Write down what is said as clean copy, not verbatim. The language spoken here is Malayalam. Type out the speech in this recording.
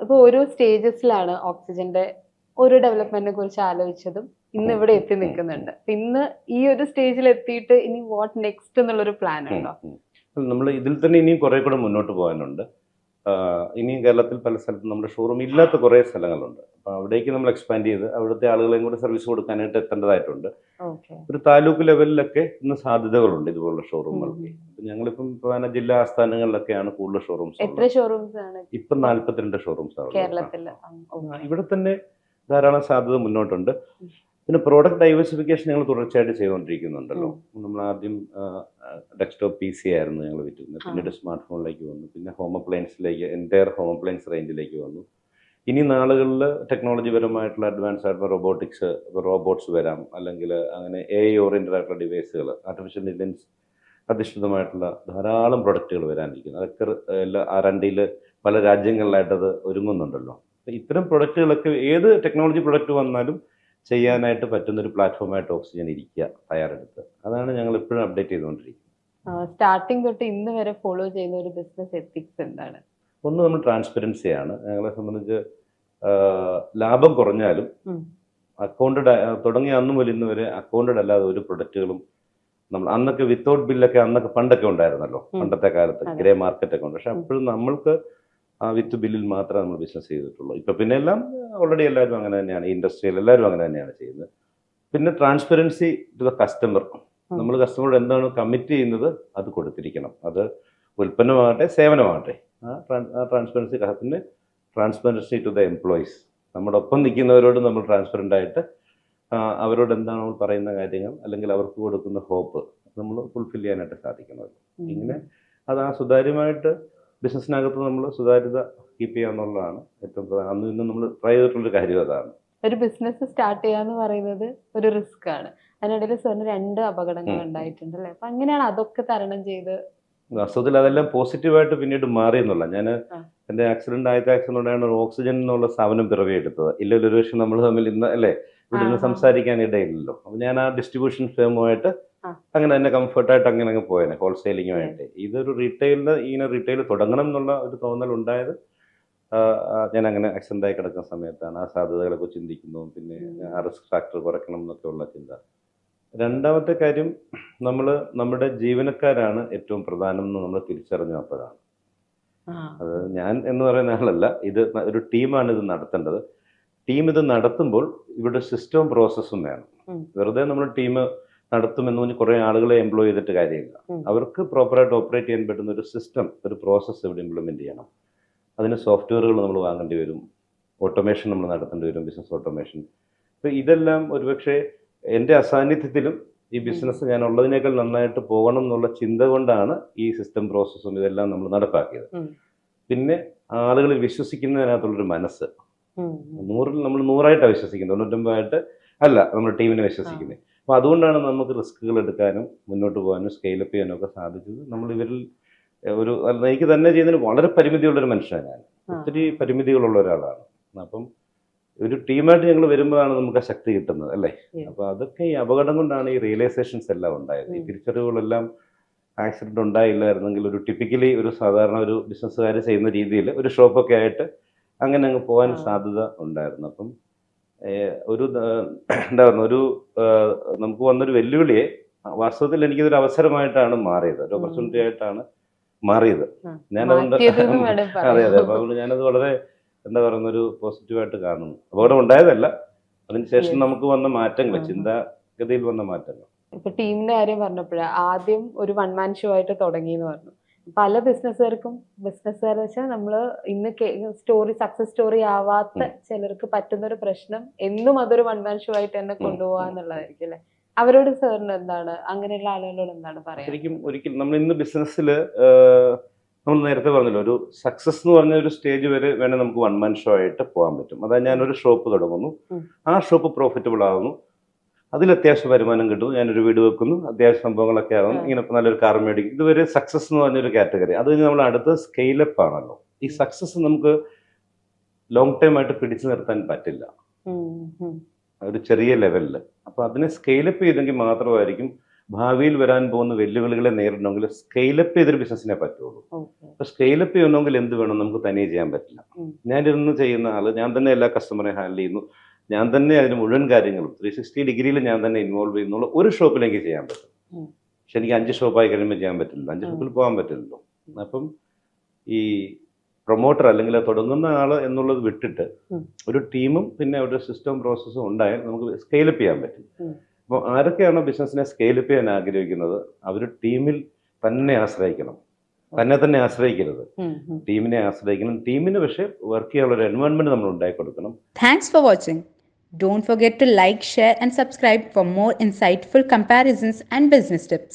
ഇപ്പൊ ഓരോ സ്റ്റേജസിലാണ് ഓക്സിജന്റെ ഒരു ഡെവലപ്മെന്റിനെ കുറിച്ച് ആലോചിച്ചതും ഇന്ന് ഇവിടെ എത്തി നിൽക്കുന്നുണ്ട്. ഇന്ന് ഈ ഒരു സ്റ്റേജിൽ എത്തിയിട്ട് ഇനി വാട്ട് നെക്സ്റ്റ് എന്നുള്ളൊരു പ്ലാൻ ഉണ്ടോ? നമ്മൾ ഇതിൽ തന്നെ ഇനിയും കുറെ കൂടെ മുന്നോട്ട് പോകാനുണ്ട്. ഇനിയും കേരളത്തിൽ പല സ്ഥലത്തും നമ്മുടെ ഷോറൂം ഇല്ലാത്ത കുറേ സ്ഥലങ്ങളുണ്ട്. അപ്പോൾ അവിടേക്ക് നമ്മൾ എക്സ്പാൻഡ് ചെയ്ത് അവിടുത്തെ ആളുകളെയും കൂടെ സർവീസ് കൊടുക്കാനായിട്ട് എത്തേണ്ടതായിട്ടുണ്ട്. ഒരു താലൂക്ക് ലെവലിലൊക്കെ ഇന്ന് സാധ്യതകളുണ്ട് ഇതുപോലുള്ള ഷോറൂമുകൾക്ക്. ഞങ്ങളിപ്പം പ്രധാന ജില്ലാ ആസ്ഥാനങ്ങളിലൊക്കെയാണ് കൂടുതൽ ഷോറൂംസ്. എത്ര ഷോറൂംസ് ആണ് ഇപ്പം 42 ഷോറൂംസ് ആണ് കേരളത്തിൽ? ഇവിടെ തന്നെ ധാരാളം സാധ്യത മുന്നോട്ടുണ്ട്. പിന്നെ പ്രോഡക്റ്റ് ഡൈവേഴ്സിഫിക്കേഷൻ ഞങ്ങൾ തുടർച്ചയായിട്ട് ചെയ്തുകൊണ്ടിരിക്കുന്നുണ്ടല്ലോ. നമ്മൾ ആദ്യം ഡെസ്ക്ടോപ്പ് PC ആയിരുന്നു ഞങ്ങൾ വിറ്റുന്നത്, പിന്നീട് സ്മാർട്ട് ഫോണിലേക്ക് വന്നു, പിന്നെ ഹോം അപ്ലയൻസിലേക്ക്, എൻറ്റയർ ഹോം അപ്ലയൻസ് റേഞ്ചിലേക്ക് വന്നു. ഇനി നാളുകളിൽ ടെക്നോളജി പരമായിട്ടുള്ള അഡ്വാൻസ് ആയിട്ടുള്ള റോബോട്ട്സ് വരാം, അല്ലെങ്കിൽ അങ്ങനെ AI ഓറിയൻറ്റഡ് ആയിട്ടുള്ള ഡിവൈസുകൾ, ആർട്ടിഫിഷ്യൽ ഇൻ്റലിജൻസ് അധിഷ്ഠിതമായിട്ടുള്ള ധാരാളം പ്രൊഡക്റ്റുകൾ വരാനിരിക്കുന്നു. അതൊക്കെ R&Dയിൽ പല രാജ്യങ്ങളിലായിട്ടത് ഒരുങ്ങുന്നുണ്ടല്ലോ. ഇത്തരം പ്രൊഡക്റ്റുകളൊക്കെ ഏത് ടെക്നോളജി പ്രൊഡക്റ്റ് വന്നാലും ചെയ്യാനായിട്ട് പറ്റുന്നൊരു പ്ലാറ്റ്ഫോമായിട്ട് ഓക്സിജൻ ഇരിക്കുക തയ്യാറെടുത്ത്. അതാണ് ഞങ്ങൾ എപ്പോഴും അപ്ഡേറ്റ് ചെയ്തുകൊണ്ടിരിക്കുന്നത്. സ്റ്റാർട്ടിങ് തൊട്ട് ഇന്ന് വരെ ഫോളോ ചെയ്യുന്ന ഒരു ബിസിനസ് എത്തിക്സ് എന്താണ്? ഒന്ന്, നമ്മൾ ട്രാൻസ്പെറൻസിയാണ്. ഞങ്ങളെ സംബന്ധിച്ച് ലാഭം കുറഞ്ഞാലും അക്കൗണ്ടഡ് തുടങ്ങിയ അന്ന് മുതൽ ഇന്ന് വരെ അക്കൗണ്ടഡ് അല്ലാതെ ഒരു പ്രൊഡക്റ്റുകളും നമ്മൾ അന്നൊക്കെ വിത്തൗട്ട് ബില്ലൊക്കെ അന്നൊക്കെ പണ്ടൊക്കെ ഉണ്ടായിരുന്നല്ലോ, പണ്ടത്തെ കാലത്ത് ഗ്രേ മാർക്കറ്റൊക്കെ ഉണ്ട്. പക്ഷെ അപ്പോഴും നമ്മൾക്ക് വിത്ത് ബില്ലിൽ മാത്രമേ നമ്മൾ ബിസിനസ് ചെയ്തിട്ടുള്ളൂ. ഇപ്പം പിന്നെ എല്ലാം ഓൾറെഡി എല്ലാവരും അങ്ങനെ തന്നെയാണ്, ഇൻഡസ്ട്രിയിൽ എല്ലാവരും അങ്ങനെ തന്നെയാണ് ചെയ്യുന്നത്. പിന്നെ ട്രാൻസ്പെറൻസി ടു ദ കസ്റ്റമർ. നമ്മൾ കസ്റ്റമറോട് എന്താണ് കമ്മിറ്റ് ചെയ്യുന്നത് അത് കൊടുത്തിരിക്കണം. അത് ഉൽപ്പന്നമാകട്ടെ സേവനമാകട്ടെ. ആ ട്രാൻസ്പെറൻസി. പിന്നെ ട്രാൻസ്പെറൻസി ടു ദ എംപ്ലോയീസ്. നമ്മുടെ ഒപ്പം നിൽക്കുന്നവരോട് നമ്മൾ ട്രാൻസ്പെറൻ്റ് ആയിട്ട് അവരോട് എന്താണ് നമ്മൾ പറയുന്ന കാര്യങ്ങൾ അല്ലെങ്കിൽ അവർക്ക് കൊടുക്കുന്ന ഹോപ്പ് നമ്മൾ ഫുൾഫിൽ ചെയ്യാനായിട്ട് സാധിക്കുന്നത്. ഇങ്ങനെ അത് ആ സുതാര്യമായിട്ട് ബിസിനസ്സിനകത്ത് നമ്മൾ സുതാര്യത കീപ്പ് ചെയ്യുക എന്നുള്ളതാണ് ഏറ്റവും പ്രധാനം. അന്ന് ഇന്ന് നമ്മൾ ട്രൈ ചെയ്തിട്ടുള്ളൊരു കാര്യം അതാണ്. ഒരു ബിസിനസ് സ്റ്റാർട്ട് ചെയ്യാന്ന് പറയുന്നത് ഒരു റിസ്ക് ആണ്. അതിനിടയിൽ സാറിന് 2 അപകടങ്ങൾ ഉണ്ടായിട്ടുണ്ട് അല്ലേ? അപ്പൊ അങ്ങനെയാണ് അതൊക്കെ തരണം ചെയ്ത്? വാസ്തവത്തിൽ അതെല്ലാം പോസിറ്റീവായിട്ട് പിന്നീട് മാറി എന്നുള്ള. ഞാൻ എൻ്റെ ആദ്യത്തെ ആക്സിഡന്റ് ഉണ്ടായാണ് ഓക്സിജൻ എന്നുള്ള സ്ഥാപനം പിറവിയെടുത്തത്. ഇല്ലൊരു പക്ഷേ നമ്മൾ തമ്മിൽ ഇന്ന് അല്ലേ ഇവിടെ നിന്ന് സംസാരിക്കാൻ ഇടയില്ലല്ലോ. അപ്പോൾ ഞാൻ ആ ഡിസ്ട്രിബ്യൂഷൻ ഫേമുമായിട്ട് അങ്ങനെ തന്നെ കംഫർട്ടായിട്ട് അങ്ങനെ അങ്ങ് പോയേനെ, ഹോൾസെയിലിങ്ങുമായിട്ട്. ഇതൊരു ഇങ്ങനെ റീറ്റെയിൽ തുടങ്ങണം എന്നുള്ള ഒരു തോന്നൽ ഉണ്ടായത് ഞാൻ അങ്ങനെ ആക്സിഡൻ്റായി കിടക്കുന്ന സമയത്താണ്. ആ സാധ്യതകളൊക്കെ ചിന്തിക്കുന്നു, പിന്നെ ആ റിസ്ക് ഫാക്ടർ കുറയ്ക്കണം എന്നൊക്കെ ഉള്ള ചിന്ത. രണ്ടാമത്തെ കാര്യം, നമ്മുടെ ജീവനക്കാരാണ് ഏറ്റവും പ്രധാനം എന്ന് നമ്മൾ തിരിച്ചറിഞ്ഞു. അപ്പോഴാണ് അത് ഞാൻ എന്ന് പറയുന്ന ആളല്ല, ഇത് ഒരു ടീമാണ് ഇത് നടത്തേണ്ടത്. ടീം ഇത് നടത്തുമ്പോൾ ഇവിടെ സിസ്റ്റവും പ്രോസസ്സും വേണം. വെറുതെ നമ്മൾ ടീം നടത്തുമെന്ന് പറഞ്ഞ് കുറേ ആളുകളെ എംപ്ലോയ് ചെയ്തിട്ട് കാര്യമില്ല. അവർക്ക് പ്രോപ്പറായിട്ട് ഓപ്പറേറ്റ് ചെയ്യാൻ പറ്റുന്ന ഒരു സിസ്റ്റം, ഒരു പ്രോസസ്സ് ഇവിടെ ഇംപ്ലിമെൻറ്റ് ചെയ്യണം. അതിന് സോഫ്റ്റ്വെയറുകൾ നമ്മൾ വാങ്ങേണ്ടി വരും, ഓട്ടോമേഷൻ നമ്മൾ നടത്തേണ്ടി വരും, ബിസിനസ് ഓട്ടോമേഷൻ. അപ്പോൾ ഇതെല്ലാം ഒരുപക്ഷെ എൻ്റെ അസാന്നിധ്യത്തിലും ഈ ബിസിനസ് ഞാൻ ഉള്ളതിനേക്കാൾ നന്നായിട്ട് പോകണം എന്നുള്ള ചിന്ത കൊണ്ടാണ് ഈ സിസ്റ്റം പ്രോസസ്സും ഇതെല്ലാം നമ്മൾ നടപ്പാക്കിയത്. പിന്നെ ആളുകളിൽ വിശ്വസിക്കുന്നതിനകത്തുള്ളൊരു മനസ്സ്. 100-ൽ നമ്മൾ 100ആയിട്ടാണ് വിശ്വസിക്കുന്നത്, 99ആയിട്ട് അല്ല നമ്മൾ ടീമിനെ വിശ്വസിക്കുന്നത്. അപ്പോൾ അതുകൊണ്ടാണ് നമുക്ക് റിസ്കുകൾ എടുക്കാനും മുന്നോട്ട് പോകാനും സ്കെയിലപ്പ് ചെയ്യാനും ഒക്കെ സാധിച്ചത്. നമ്മൾ ഇവരിൽ എനിക്ക് തന്നെ ചെയ്യുന്നതിന് വളരെ പരിമിതിയുള്ളൊരു മനുഷ്യനാണ് ഞാൻ. ഒത്തിരി പരിമിതികളുള്ള ഒരാളാണ്. അപ്പം ഒരു ടീമായിട്ട് ഞങ്ങൾ വരുമ്പോഴാണ് നമുക്ക് ആ ശക്തി കിട്ടുന്നത് അല്ലേ. അപ്പോൾ അതൊക്കെ ഈ അപകടം കൊണ്ടാണ് ഈ റിയലൈസേഷൻസ് എല്ലാം ഉണ്ടായത്. ഈ തിരിച്ചറിവുകളെല്ലാം ആക്സിഡന്റ് ഉണ്ടായില്ലായിരുന്നെങ്കിൽ ടിപ്പിക്കലി ഒരു സാധാരണ ഒരു ബിസിനസ്സുകാർ ചെയ്യുന്ന രീതിയിൽ ഒരു ഷോപ്പൊക്കെ ആയിട്ട് അങ്ങനെ അങ്ങ് പോകാൻ സാധ്യത ഉണ്ടായിരുന്നു. അപ്പം നമുക്ക് വന്നൊരു വെല്ലുവിളിയെ വാസ്തവത്തിൽ എനിക്കിതൊരു അവസരമായിട്ടാണ് മാറിയത്, ഒരു ഓപ്പർച്യൂണിറ്റി ആയിട്ടാണ് മാറിയത്. ഞാനതുകൊണ്ട് അതെ. അപ്പോൾ അതുകൊണ്ട് ഞാനത് വളരെ ഒരു പോസിറ്റീവായിട്ട് കാണുന്നു. അപകടം ഉണ്ടായതല്ല, അതിനുശേഷം നമുക്ക് വന്ന മാറ്റങ്ങൾ, ചിന്താഗതിയിൽ വന്ന മാറ്റങ്ങൾ. ഇപ്പൊ ടീമിന്റെ കാര്യം പറഞ്ഞപ്പോഴാണ്, ആദ്യം ഒരു 1 മാൻ ഷോ ആയിട്ട് തുടങ്ങി എന്ന് പറഞ്ഞു. പല ബിസിനസ്സുകാർ വെച്ചാൽ നമ്മള് ഇന്ന് സക്സസ് സ്റ്റോറി ആവാത്ത ചിലർക്ക് പറ്റുന്ന ഒരു പ്രശ്നം എന്നും അതൊരു 1 മാൻ ഷോ ആയിട്ട് തന്നെ കൊണ്ടുപോകാന്നുള്ളതായിരിക്കും അല്ലെ? അവരോട് സാറിന് എന്താണ്, അങ്ങനെയുള്ള ആളുകളോട് എന്താണ് പറയാ? ശരിക്കും ഒരിക്കലും നമ്മൾ ഇന്ന് ബിസിനസ്സിൽ നമ്മൾ നേരത്തെ പറഞ്ഞല്ലോ, ഒരു സക്സസ് എന്ന് പറഞ്ഞ ഒരു സ്റ്റേജ് വരെ വേണേൽ നമുക്ക് 1 മാൻ ഷോ ആയിട്ട് പോകാൻ പറ്റും. അതായത് ഞാനൊരു ഷോപ്പ് തുടങ്ങുന്നു, ആ ഷോപ്പ് പ്രോഫിറ്റബിൾ ആകുന്നു, അതിൽ അത്യാവശ്യം വരുമാനം കിട്ടുന്നു, ഞാനൊരു വീട് വെക്കുന്നു, അത്യാവശ്യം സംഭവങ്ങളൊക്കെ ആകുന്നു, ഇങ്ങനെ നല്ലൊരു കാർ മേടിക്കും. ഇതുവരെ സക്സസ് എന്ന് പറഞ്ഞൊരു കാറ്റഗറി. അത് കഴിഞ്ഞ് നമ്മൾ അടുത്ത സ്കെയിലപ്പ് ആണല്ലോ. ഈ സക്സസ് നമുക്ക് ലോങ് ടൈം ആയിട്ട് പിടിച്ചു നിർത്താൻ പറ്റില്ല, ഒരു ചെറിയ ലെവലിൽ. അപ്പോൾ അതിനെ സ്കെയിലപ്പ് ചെയ്തെങ്കിൽ മാത്രമായിരിക്കും ഭാവിയിൽ വരാൻ പോകുന്ന വെല്ലുവിളികളെ നേരിടണമെങ്കിൽ സ്കെയിലപ്പ് ചെയ്തൊരു ബിസിനസ്സിനെ പറ്റുള്ളൂ. ഓക്കെ. അപ്പോൾ സ്കെയിലപ്പ് ചെയ്യണമെങ്കിൽ എന്ത് വേണം? നമുക്ക് തനിയെ ചെയ്യാൻ പറ്റില്ല. ഞാനിരുന്ന് ചെയ്യുന്ന ആൾ, ഞാൻ തന്നെ എല്ലാ കസ്റ്റമറെ ഹാൻഡിൽ ചെയ്യുന്നു, ഞാൻ തന്നെ അതിന് മുഴുവൻ കാര്യങ്ങളും 360 ഡിഗ്രിയിൽ ഞാൻ തന്നെ ഇൻവോൾവ് ചെയ്യുന്നുള്ള ഒരു ഷോപ്പിൽ എനിക്ക് ചെയ്യാൻ പറ്റും. പക്ഷെ എനിക്ക് 5 ഷോപ്പായി കഴിയുമ്പോൾ ചെയ്യാൻ പറ്റില്ല, 5 ഷോപ്പിൽ പോകാൻ പറ്റില്ലല്ലോ. അപ്പം ഈ പ്രൊമോട്ടർ അല്ലെങ്കിൽ തുടങ്ങുന്ന ആൾ എന്നുള്ളത് വിട്ടിട്ട് ഒരു ടീമും പിന്നെ ഒരു സിസ്റ്റവും പ്രോസസ്സും ഉണ്ടായാൽ നമുക്ക് സ്കെയിലപ്പ് ചെയ്യാൻ പറ്റും. അപ്പോൾ ആരൊക്കെയാണോ ബിസിനസ്സിനെ സ്കെയിലപ്പ് ചെയ്യാൻ ആഗ്രഹിക്കുന്നത് അവർ ടീമിൽ തന്നെ ആശ്രയിക്കണം, തന്നെ ആശ്രയിക്കരുത്, ടീമിനെ ആശ്രയിക്കണം. ടീമിന് പക്ഷേ വർക്ക് ചെയ്യാനുള്ള ഒരു എൻവയോൺമെന്റ് നമ്മൾ ഉണ്ടാക്കി കൊടുക്കണം. Thanks for watching. Don't forget to like, share and subscribe for more insightful comparisons and business tips.